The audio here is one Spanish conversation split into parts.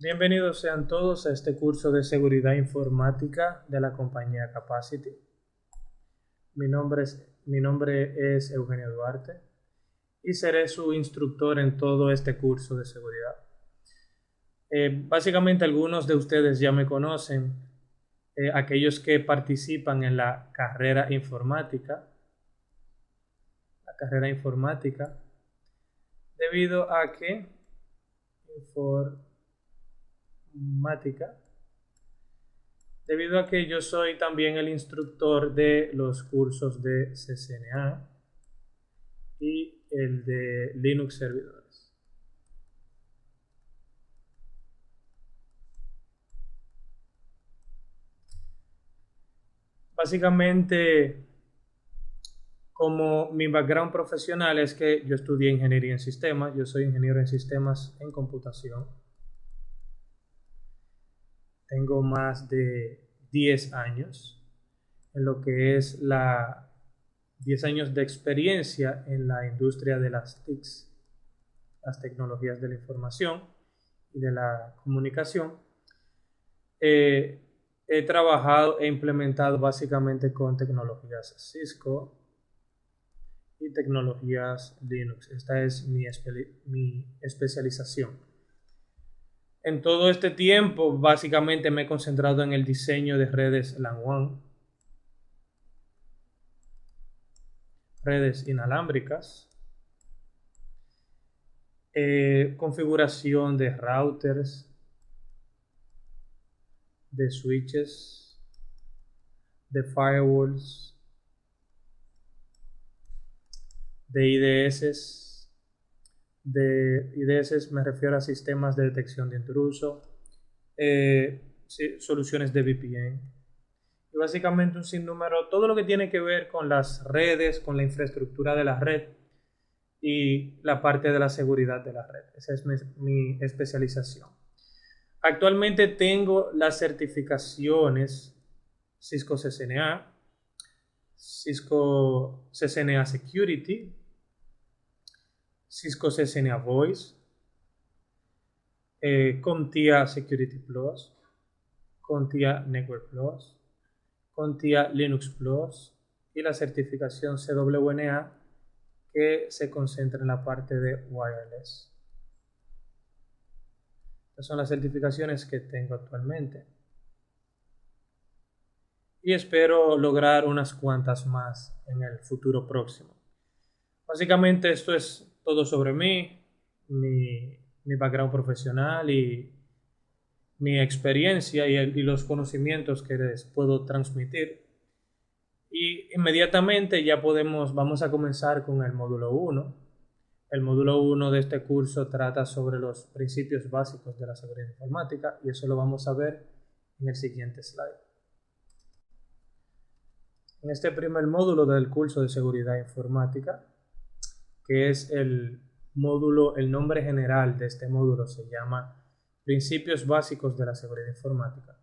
Bienvenidos sean todos a este curso de seguridad informática de la compañía Capacity. Mi nombre es Eugenio Duarte y seré su instructor en todo este curso de seguridad. Básicamente algunos de ustedes ya me conocen, aquellos que participan en la carrera informática, debido a que yo soy también el instructor de los cursos de CCNA y el de Linux servidores. Básicamente, como mi background profesional es que yo estudié ingeniería en sistemas, yo soy ingeniero en sistemas en computación. Tengo más de 10 años en lo que es 10 años de experiencia en la industria de las TICs, las tecnologías de la información y de la comunicación. He trabajado e implementado básicamente con tecnologías Cisco y tecnologías Linux. Esta es mi especialización. En todo este tiempo, básicamente me he concentrado en el diseño de redes LAN WAN, redes inalámbricas, configuración de routers, de switches, de firewalls, de IDS. De IDS me refiero a sistemas de detección de intruso, soluciones de VPN. Y básicamente un sinnúmero, todo lo que tiene que ver con las redes, con la infraestructura de la red y la parte de la seguridad de la red. Esa es mi especialización. Actualmente tengo las certificaciones Cisco CCNA, Cisco CCNA Security, Cisco CCNA Voice, CompTIA Security Plus, CompTIA Network Plus, CompTIA Linux Plus y la certificación CWNA que se concentra en la parte de wireless. Estas son las certificaciones que tengo actualmente. Y espero lograr unas cuantas más en el futuro próximo. Básicamente esto es todo sobre mí, mi background profesional y mi experiencia y los conocimientos que les puedo transmitir. Y inmediatamente ya vamos a comenzar con el módulo 1. El módulo 1 de este curso trata sobre los principios básicos de la seguridad informática y eso lo vamos a ver en el siguiente slide. En este primer módulo del curso de seguridad informática, que es el nombre general de este módulo se llama Principios básicos de la seguridad informática.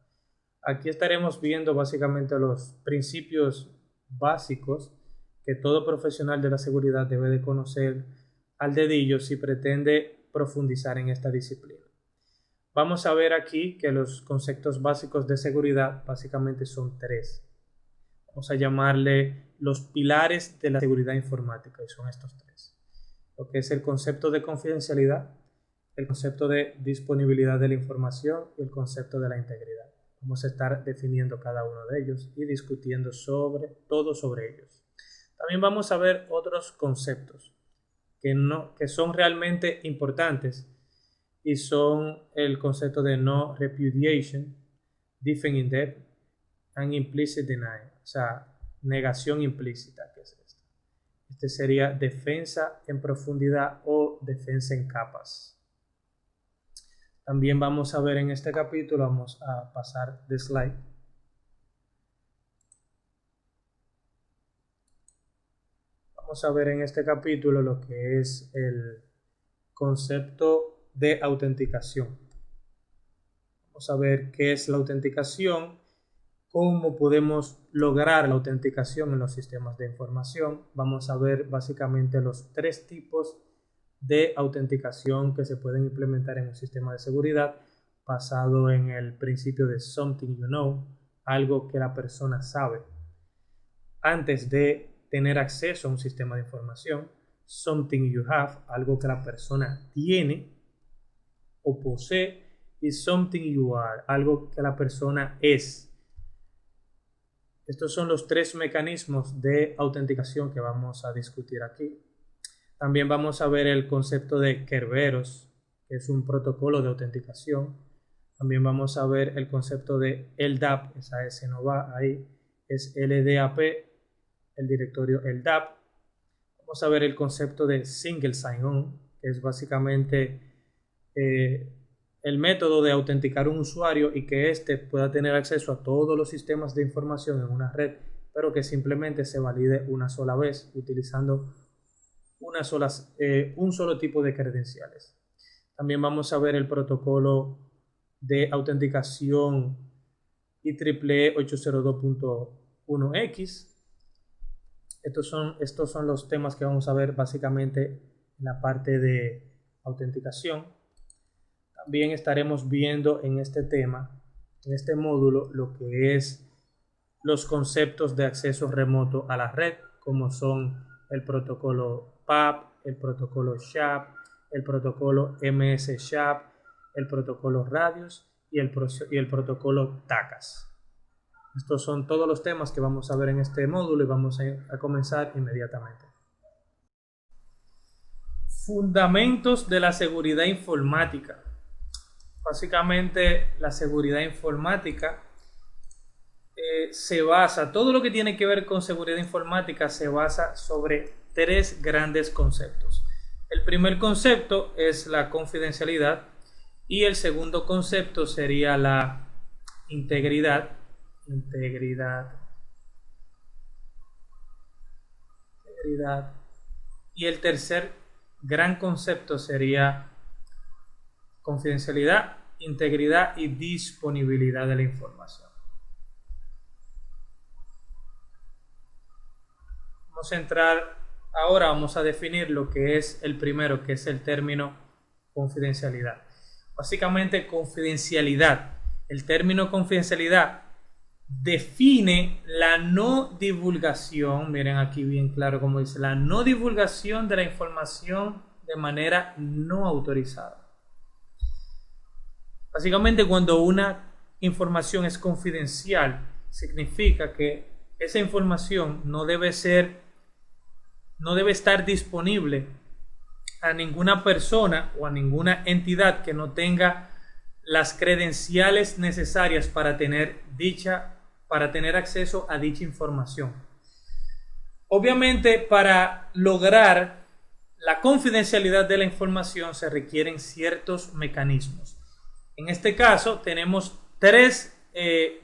Aquí estaremos viendo básicamente los principios básicos que todo profesional de la seguridad debe de conocer al dedillo si pretende profundizar en esta disciplina. Vamos a ver aquí que los conceptos básicos de seguridad básicamente son tres. Vamos a llamarle los pilares de la seguridad informática y son estos tres. Lo que es el concepto de confidencialidad, el concepto de disponibilidad de la información y el concepto de la integridad. Vamos a estar definiendo cada uno de ellos y discutiendo sobre ellos. También vamos a ver otros conceptos que son realmente importantes y son el concepto de no repudiation, defend in depth and implicit denial, o sea, negación implícita, que es esto. Este sería defensa en profundidad o defensa en capas. También vamos a ver en este capítulo, vamos a pasar de slide. Vamos a ver en este capítulo lo que es el concepto de autenticación. Vamos a ver qué es la autenticación, cómo podemos lograr la autenticación en los sistemas de información. Vamos a ver básicamente los tres tipos de autenticación que se pueden implementar en un sistema de seguridad. basado en el principio de something you know, algo que la persona sabe. Antes de tener acceso a un sistema de información, something you have, algo que la persona tiene o posee, y something you are, algo que la persona es. Estos son los tres mecanismos de autenticación que vamos a discutir aquí. También vamos a ver el concepto de Kerberos, que es un protocolo de autenticación. También vamos a ver el concepto de LDAP, esa S no va ahí, es LDAP, el directorio LDAP. Vamos a ver el concepto de Single Sign-On, que es básicamente el método de autenticar un usuario y que éste pueda tener acceso a todos los sistemas de información en una red, pero que simplemente se valide una sola vez utilizando un solo tipo de credenciales. También vamos a ver el protocolo de autenticación IEEE 802.1x. Estos son los temas que vamos a ver básicamente en la parte de autenticación. También estaremos viendo en este tema, en este módulo, lo que es los conceptos de acceso remoto a la red, como son el protocolo PAP, el protocolo SHAP, el protocolo MS-SHAP, el protocolo Radius y el protocolo TACAS. Estos son todos los temas que vamos a ver en este módulo y vamos a comenzar inmediatamente. Fundamentos de la seguridad informática. Básicamente la seguridad informática se basa, todo lo que tiene que ver con seguridad informática se basa sobre tres grandes conceptos. El primer concepto es la confidencialidad y el segundo concepto sería la integridad. Y el tercer gran concepto sería confidencialidad, integridad y disponibilidad de la información. Vamos a definir lo que es el primero, que es el término confidencialidad. Básicamente, confidencialidad. El término confidencialidad define la no divulgación, miren aquí bien claro como dice, la no divulgación de la información de manera no autorizada. Básicamente, cuando una información es confidencial, significa que esa información no debe estar disponible a ninguna persona o a ninguna entidad que no tenga las credenciales necesarias para tener acceso a dicha información. Obviamente, para lograr la confidencialidad de la información se requieren ciertos mecanismos. En este caso tenemos tres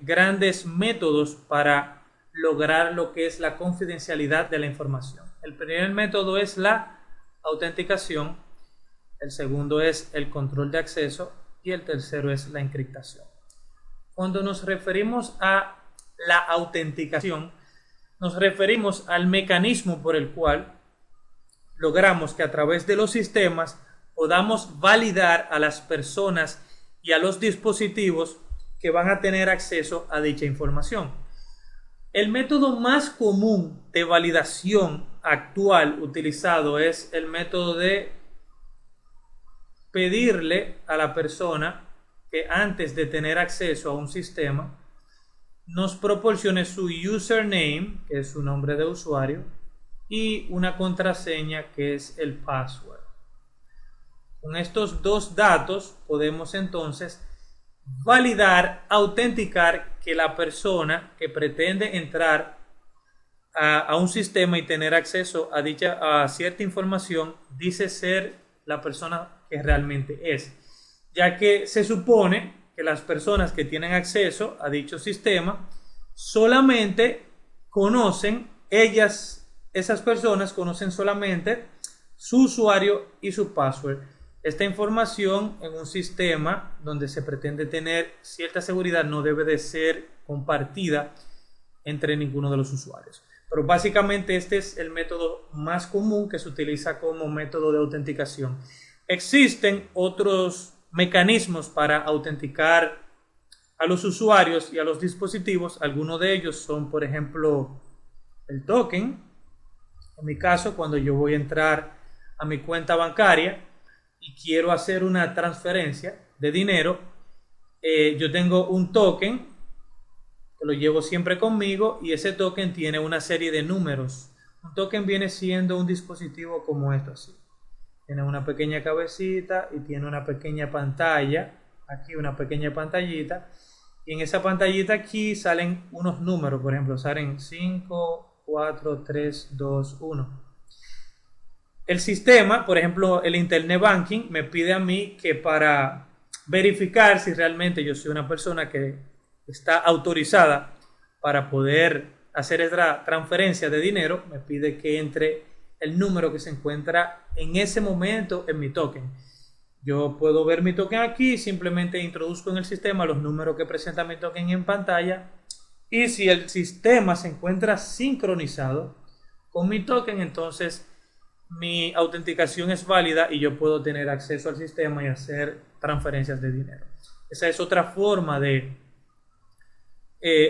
grandes métodos para lograr lo que es la confidencialidad de la información. El primer método es la autenticación, el segundo es el control de acceso y el tercero es la encriptación. Cuando nos referimos a la autenticación, nos referimos al mecanismo por el cual logramos que a través de los sistemas podamos validar a las personas y a los dispositivos que van a tener acceso a dicha información. El método más común de validación actual utilizado es el método de pedirle a la persona que antes de tener acceso a un sistema nos proporcione su username, que es su nombre de usuario, y una contraseña, que es el password. Con estos dos datos podemos entonces validar, autenticar que la persona que pretende entrar a un sistema y tener acceso a cierta información dice ser la persona que realmente es, ya que se supone que las personas que tienen acceso a dicho sistema solamente conocen, esas personas conocen solamente su usuario y su password. Esta información en un sistema donde se pretende tener cierta seguridad no debe de ser compartida entre ninguno de los usuarios. Pero básicamente este es el método más común que se utiliza como método de autenticación. Existen otros mecanismos para autenticar a los usuarios y a los dispositivos. Algunos de ellos son, por ejemplo, el token. En mi caso, cuando yo voy a entrar a mi cuenta bancaria y quiero hacer una transferencia de dinero, yo tengo un token que lo llevo siempre conmigo y ese token tiene una serie de números. Un token viene siendo un dispositivo como esto así. Tiene una pequeña cabecita y tiene una pequeña pantalla. Aquí una pequeña pantallita. Y en esa pantallita aquí salen unos números. Por ejemplo, salen 5, 4, 3, 2, 1. El sistema, por ejemplo, el Internet Banking, me pide a mí que para verificar si realmente yo soy una persona que está autorizada para poder hacer esta transferencia de dinero, me pide que entre el número que se encuentra en ese momento en mi token. Yo puedo ver mi token aquí, simplemente introduzco en el sistema los números que presenta mi token en pantalla, y si el sistema se encuentra sincronizado con mi token, entonces mi autenticación es válida y yo puedo tener acceso al sistema y hacer transferencias de dinero. Esa es otra forma de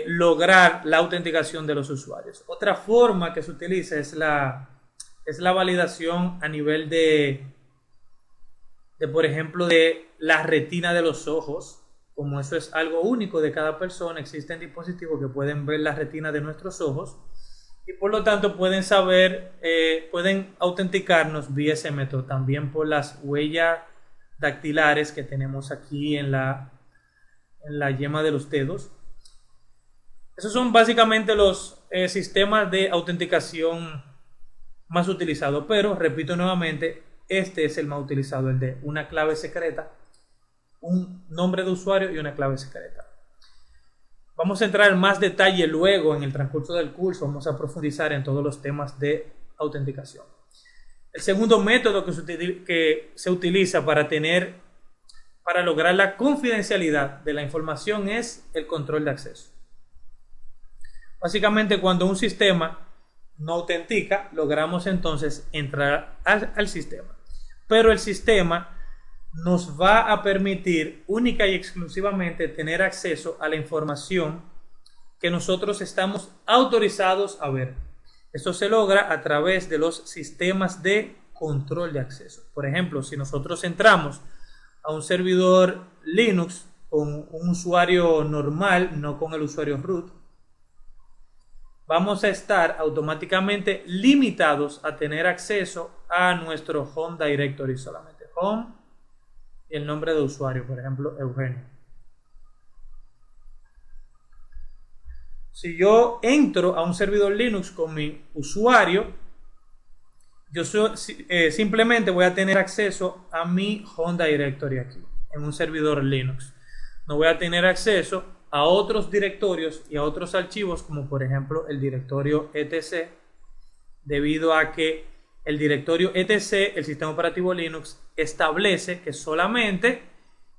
lograr la autenticación de los usuarios. Otra forma que se utiliza es la validación a nivel de, por ejemplo, de la retina de los ojos. Como eso es algo único de cada persona, existen dispositivos que pueden ver la retina de nuestros ojos y por lo tanto pueden saber, pueden autenticarnos vía ese método. También por las huellas dactilares que tenemos aquí en la yema de los dedos. Esos son básicamente los sistemas de autenticación más utilizados, pero repito nuevamente, este es el más utilizado, el de una clave secreta, un nombre de usuario y una clave secreta. Vamos a entrar en más detalle luego en el transcurso del curso, vamos a profundizar en todos los temas de autenticación. El segundo método que se utiliza para lograr la confidencialidad de la información es el control de acceso. Básicamente, cuando un sistema no autentica, logramos entonces entrar al sistema. Pero el sistema nos va a permitir única y exclusivamente tener acceso a la información que nosotros estamos autorizados a ver. Esto se logra a través de los sistemas de control de acceso. Por ejemplo, si nosotros entramos a un servidor Linux con un usuario normal, no con el usuario root, vamos a estar automáticamente limitados a tener acceso a nuestro Home Directory solamente. Home y el nombre de usuario, por ejemplo, Eugenio. Si yo entro a un servidor Linux con mi usuario, yo simplemente voy a tener acceso a mi Home Directory aquí, en un servidor Linux. No voy a tener acceso a otros directorios y a otros archivos, como por ejemplo el directorio etc, debido a que el directorio etc, el sistema operativo Linux, establece que solamente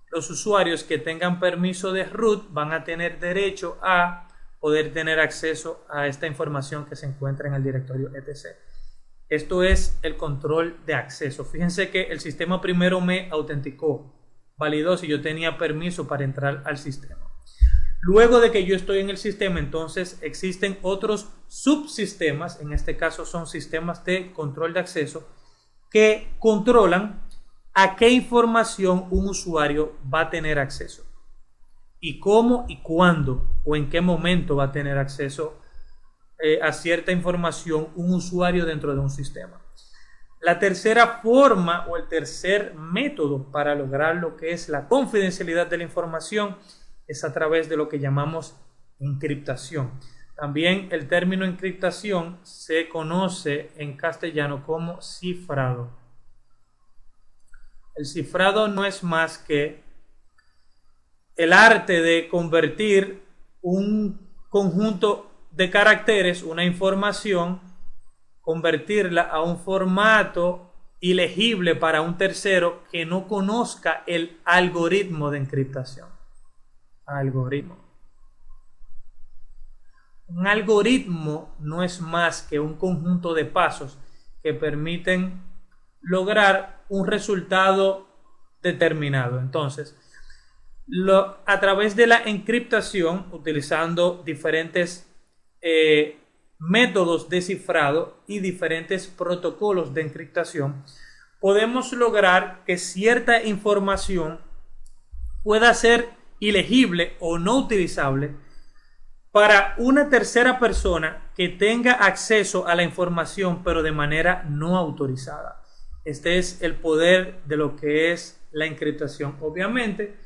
los usuarios que tengan permiso de root van a tener derecho a poder tener acceso a esta información que se encuentra en el directorio etc. Esto es el control de acceso. Fíjense que el sistema primero me autenticó, validó si yo tenía permiso para entrar al sistema. Luego de que yo estoy en el sistema, entonces existen otros subsistemas, en este caso son sistemas de control de acceso, que controlan a qué información un usuario va a tener acceso y cómo y cuándo o en qué momento va a tener acceso a cierta información un usuario dentro de un sistema. La tercera forma o el tercer método para lograr lo que es la confidencialidad de la información es a través de lo que llamamos encriptación. También el término encriptación se conoce en castellano como cifrado. El cifrado no es más que el arte de convertir un conjunto de caracteres, una información, convertirla a un formato ilegible para un tercero que no conozca el algoritmo de encriptación. Algoritmo. Un algoritmo no es más que un conjunto de pasos que permiten lograr un resultado determinado. Entonces, a través de la encriptación, utilizando diferentes métodos de cifrado y diferentes protocolos de encriptación, podemos lograr que cierta información pueda ser ilegible o no utilizable para una tercera persona que tenga acceso a la información pero de manera no autorizada. Este es el poder de lo que es la encriptación. Obviamente,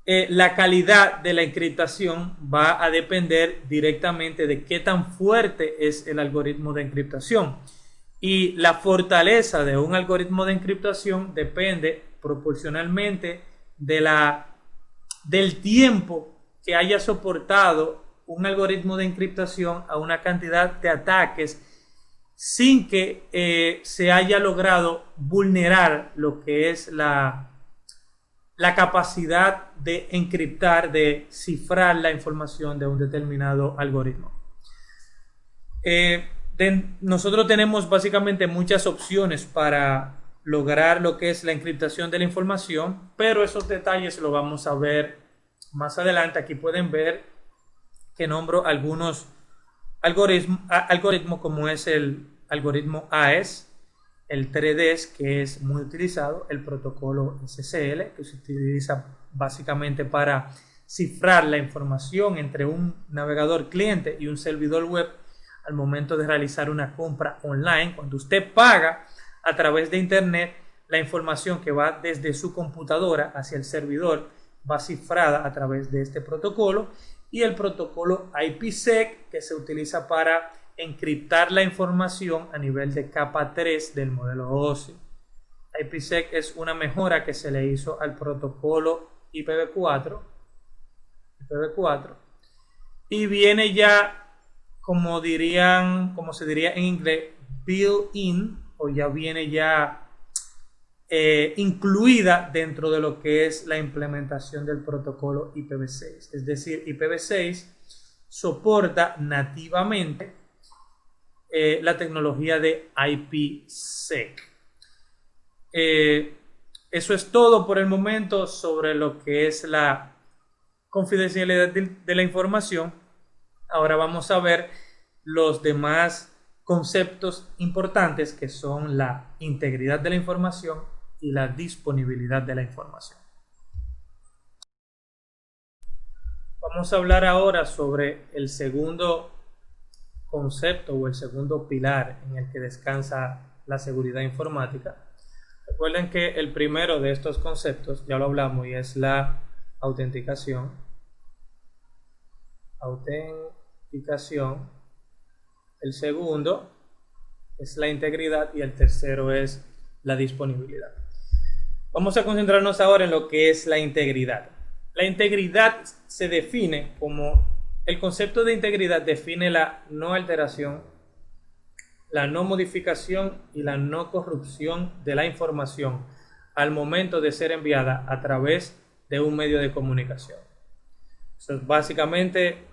la calidad de la encriptación va a depender directamente de qué tan fuerte es el algoritmo de encriptación. Y la fortaleza de un algoritmo de encriptación depende proporcionalmente del tiempo que haya soportado un algoritmo de encriptación a una cantidad de ataques sin que se haya logrado vulnerar lo que es la capacidad de encriptar, de cifrar la información de un determinado algoritmo. Nosotros tenemos básicamente muchas opciones para lograr lo que es la encriptación de la información, pero esos detalles lo vamos a ver más adelante. Aquí pueden ver que nombro algunos algoritmos como es el algoritmo AES, el 3DES, que es muy utilizado, el protocolo SSL, que se utiliza básicamente para cifrar la información entre un navegador cliente y un servidor web al momento de realizar una compra online. Cuando usted paga a través de internet, la información que va desde su computadora hacia el servidor va cifrada a través de este protocolo, y el protocolo IPsec, que se utiliza para encriptar la información a nivel de capa 3 del modelo OSI. IPsec es una mejora que se le hizo al protocolo IPv4 y viene ya, como se diría en inglés, built-in, o ya viene ya incluida dentro de lo que es la implementación del protocolo IPv6. Es decir, IPv6 soporta nativamente la tecnología de IPsec. Eso es todo por el momento sobre lo que es la confidencialidad de la información. Ahora vamos a ver los demás conceptos importantes, que son la integridad de la información y la disponibilidad de la información. Vamos a hablar ahora sobre el segundo concepto o el segundo pilar en el que descansa la seguridad informática. Recuerden que el primero de estos conceptos ya lo hablamos, y es la autenticación. El segundo es la integridad y el tercero es la disponibilidad. Vamos a concentrarnos ahora en lo que es la integridad. La integridad se define como, el concepto de integridad define la no alteración, la no modificación y la no corrupción de la información al momento de ser enviada a través de un medio de comunicación. Eso es básicamente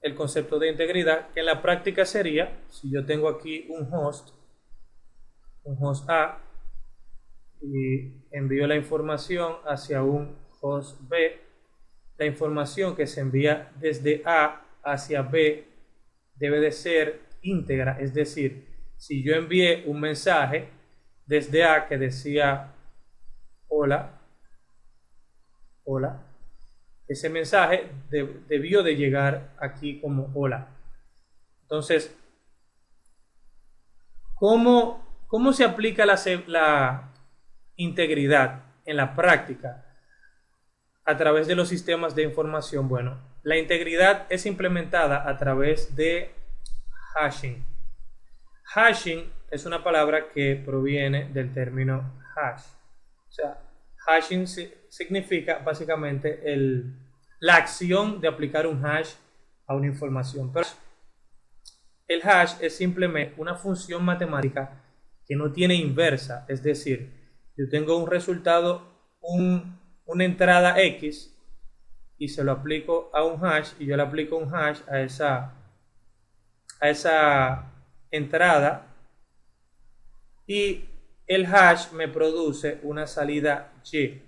el concepto de integridad, que en la práctica sería, si yo tengo aquí un host A, y envío la información hacia un host B, la información que se envía desde A hacia B debe de ser íntegra. Es decir, si yo envié un mensaje desde A que decía hola, ese mensaje debió de llegar aquí como hola. Entonces, ¿cómo se aplica la integridad en la práctica a través de los sistemas de información? Bueno, la integridad es implementada a través de hashing. Hashing es una palabra que proviene del término hash. O sea, hashing significa básicamente la acción de aplicar un hash a una información. Pero el hash es simplemente una función matemática que no tiene inversa. Es decir, yo tengo un resultado, una entrada X, y se lo aplico a un hash, y yo le aplico un hash a esa entrada, y el hash me produce una salida Y.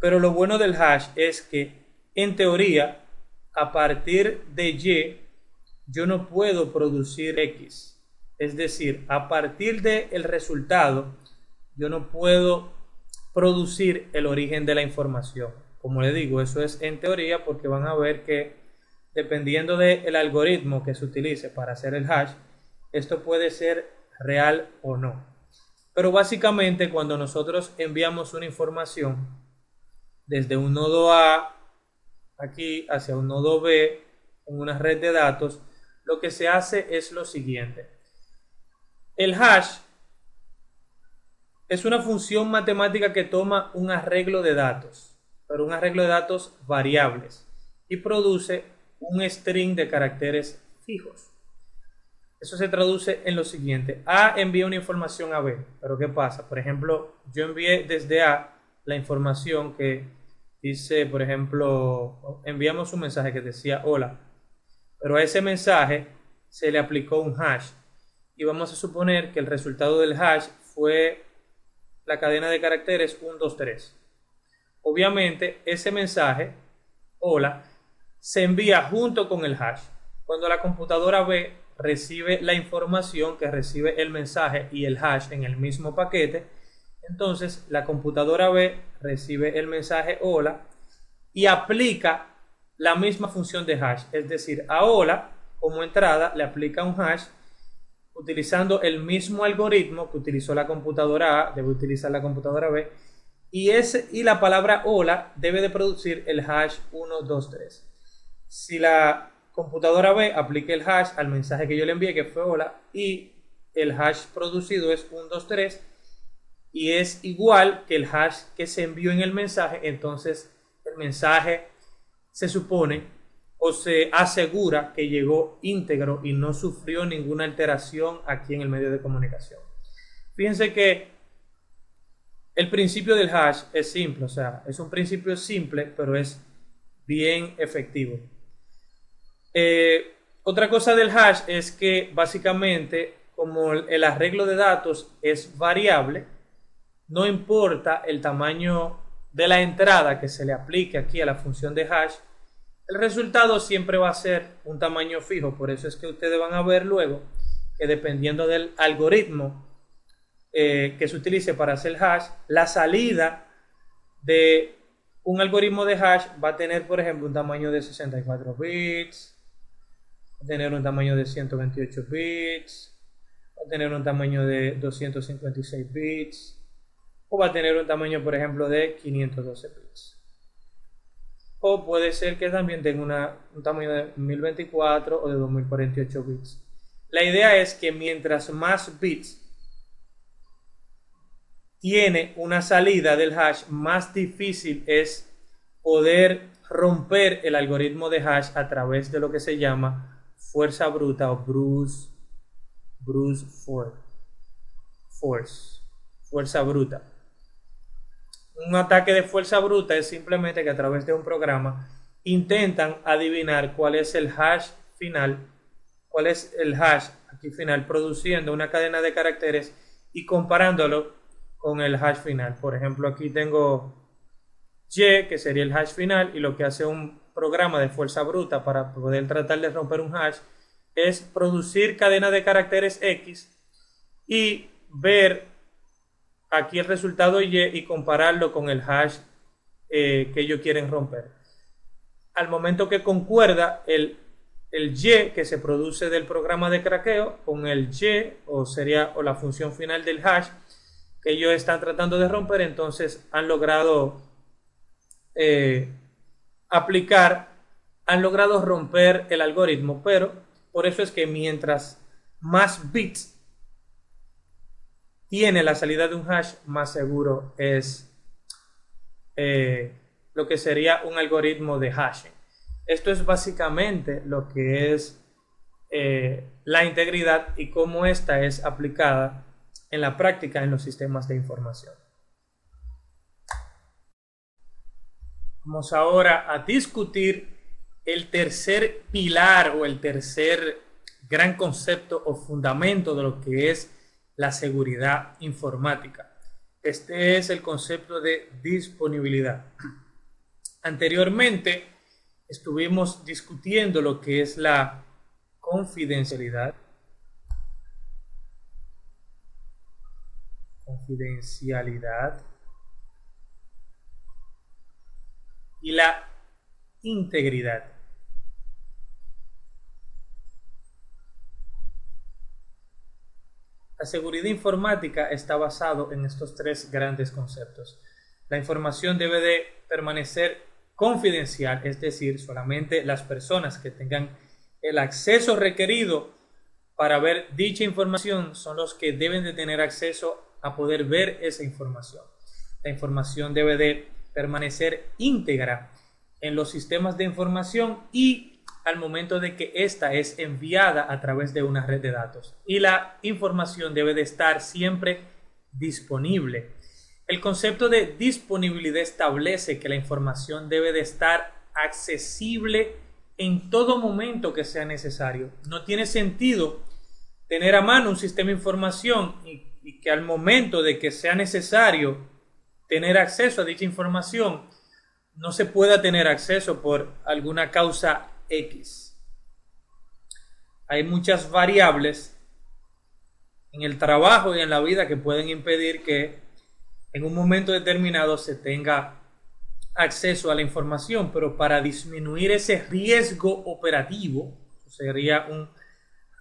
Pero lo bueno del hash es que, en teoría, a partir de Y, yo no puedo producir X. Es decir, a partir del resultado, yo no puedo producir el origen de la información. Como le digo, eso es en teoría, porque van a ver que dependiendo del algoritmo que se utilice para hacer el hash, esto puede ser real o no. Pero básicamente, cuando nosotros enviamos una información desde un nodo A aquí hacia un nodo B en una red de datos, lo que se hace es lo siguiente. El hash es una función matemática que toma un arreglo de datos, pero un arreglo de datos variables, y produce un string de caracteres fijos. Eso se traduce en lo siguiente: A envía una información a B, pero ¿qué pasa? Por ejemplo, yo envié desde A la información que dice, por ejemplo, enviamos un mensaje que decía hola, pero a ese mensaje se le aplicó un hash, y vamos a suponer que el resultado del hash fue la cadena de caracteres 1, 2, 3. Obviamente ese mensaje hola se envía junto con el hash. Cuando la computadora B recibe la información que recibe el mensaje y el hash en el mismo paquete, entonces la computadora B recibe el mensaje hola y aplica la misma función de hash, es decir, a hola como entrada le aplica un hash utilizando el mismo algoritmo que utilizó la computadora A, debe utilizar la computadora B, y la palabra hola debe de producir el hash 1, 2, 3. Si la computadora B aplica el hash al mensaje que yo le envié, que fue hola, y el hash producido es 1, 2, 3, y es igual que el hash que se envió en el mensaje, entonces el mensaje se supone o se asegura que llegó íntegro y no sufrió ninguna alteración aquí en el medio de comunicación. Fíjense que el principio del hash es simple, o sea, es un principio simple, pero es bien efectivo. Otra cosa del hash es que básicamente, como el arreglo de datos es variable, no importa el tamaño de la entrada que se le aplique aquí a la función de hash, el resultado siempre va a ser un tamaño fijo. Por eso es que ustedes van a ver luego que, dependiendo del algoritmo que se utilice para hacer hash, la salida de un algoritmo de hash va a tener, por ejemplo, un tamaño de 64 bits, va a tener un tamaño de 128 bits, va a tener un tamaño de 256 bits, o va a tener un tamaño, por ejemplo, de 512 bits. O puede ser que también tenga un tamaño de 1024 o de 2048 bits. La idea es que mientras más bits tiene una salida del hash, más difícil es poder romper el algoritmo de hash a través de lo que se llama fuerza bruta o brute force, fuerza bruta. Un ataque de fuerza bruta es simplemente que a través de un programa intentan adivinar cuál es el hash final, cuál es el hash aquí final, produciendo una cadena de caracteres y comparándolo con el hash final. Por ejemplo, aquí tengo Y, que sería el hash final, y lo que hace un programa de fuerza bruta para poder tratar de romper un hash es producir cadena de caracteres X y ver aquí el resultado Y compararlo con el hash que ellos quieren romper. Al momento que concuerda el Y que se produce del programa de craqueo con el Y, o la función final del hash que ellos están tratando de romper, entonces han logrado han logrado romper el algoritmo. Pero por eso es que mientras más bits tiene la salida de un hash, más seguro es lo que sería un algoritmo de hashing. Esto es básicamente lo que es la integridad y cómo esta es aplicada en la práctica en los sistemas de información. Vamos ahora a discutir el tercer pilar o el tercer gran concepto o fundamento de lo que es la seguridad informática. Este es el concepto de disponibilidad. Anteriormente estuvimos discutiendo lo que es la confidencialidad. Y la integridad. La seguridad informática está basado en estos tres grandes conceptos. La información debe de permanecer confidencial, es decir, solamente las personas que tengan el acceso requerido para ver dicha información son los que deben de tener acceso a poder ver esa información. La información debe de permanecer íntegra en los sistemas de información y al momento de que ésta es enviada a través de una red de datos. Y la información debe de estar siempre disponible. El concepto de disponibilidad establece que la información debe de estar accesible en todo momento que sea necesario. No tiene sentido tener a mano un sistema de información y que al momento de que sea necesario tener acceso a dicha información no se pueda tener acceso por alguna causa X. Hay muchas variables en el trabajo y en la vida que pueden impedir que en un momento determinado se tenga acceso a la información, pero para disminuir ese riesgo operativo, sería un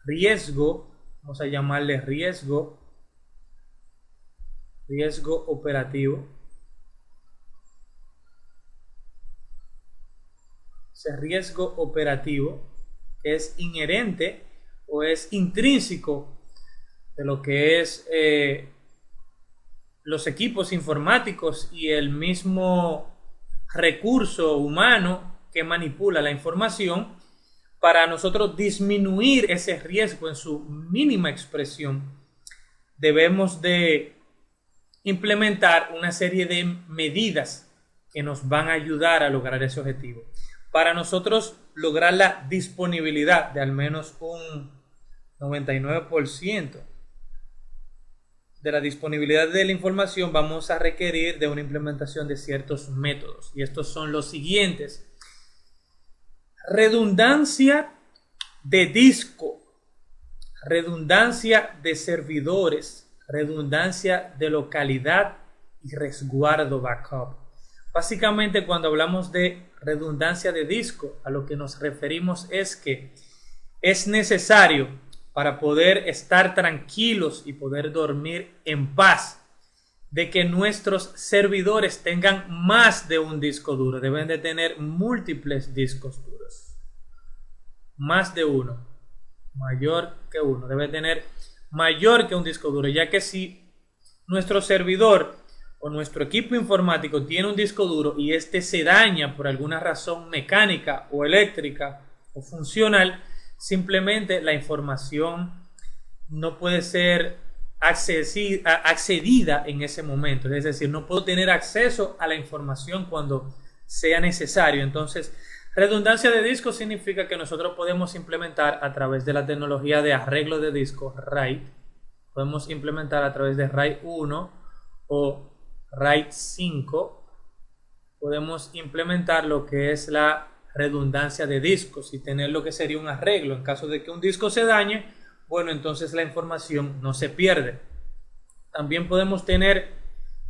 riesgo, vamos a llamarle riesgo operativo. Ese riesgo operativo que es inherente o es intrínseco de lo que es los equipos informáticos y el mismo recurso humano que manipula la información. Para nosotros disminuir ese riesgo en su mínima expresión, debemos de implementar una serie de medidas que nos van a ayudar a lograr ese objetivo. Para nosotros lograr la disponibilidad de al menos un 99% de la disponibilidad de la información, vamos a requerir de una implementación de ciertos métodos. Y estos son los siguientes. Redundancia de disco, redundancia de servidores, redundancia de localidad y resguardo backup. Básicamente, cuando hablamos de redundancia de disco, a lo que nos referimos es que es necesario para poder estar tranquilos y poder dormir en paz, de que nuestros servidores tengan más de un disco duro. Deben de tener múltiples discos duros. Más de uno. Mayor que uno. Debe tener mayor que un disco duro, ya que si nuestro servidor o nuestro equipo informático tiene un disco duro y este se daña por alguna razón mecánica o eléctrica o funcional, simplemente la información no puede ser accedida en ese momento. Es decir, no puedo tener acceso a la información cuando sea necesario. Entonces, redundancia de disco significa que nosotros podemos implementar a través de la tecnología de arreglo de disco RAID. Podemos implementar a través de RAID 1 o RAID 5. Podemos implementar lo que es la redundancia de discos y tener lo que sería un arreglo. En caso de que un disco se dañe, bueno, entonces la información no se pierde. También podemos tener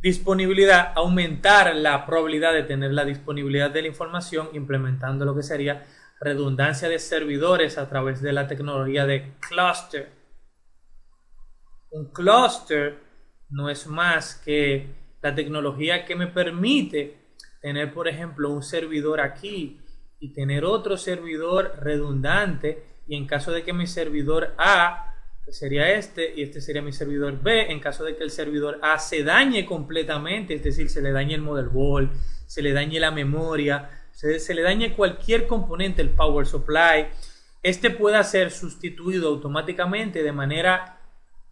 disponibilidad, aumentar la probabilidad de tener la disponibilidad de la información implementando lo que sería redundancia de servidores a través de la tecnología de cluster. Un cluster no es más que la tecnología que me permite tener, por ejemplo, un servidor aquí y tener otro servidor redundante, y en caso de que mi servidor A, que sería este, y este sería mi servidor B, en caso de que el servidor A se dañe completamente, es decir, se le dañe el motherboard, se le dañe la memoria, se le dañe cualquier componente, el power supply, este pueda ser sustituido automáticamente de manera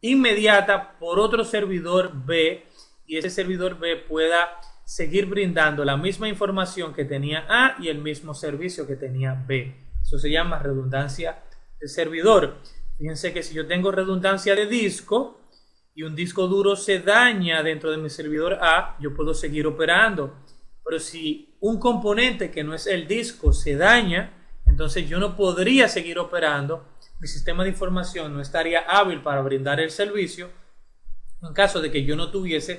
inmediata por otro servidor B, y ese servidor B pueda seguir brindando la misma información que tenía A y el mismo servicio que tenía B. Eso se llama redundancia de servidor. Fíjense que si yo tengo redundancia de disco y un disco duro se daña dentro de mi servidor A, yo puedo seguir operando. Pero si un componente que no es el disco se daña, entonces yo no podría seguir operando, mi sistema de información no estaría hábil para brindar el servicio en caso de que yo no tuviese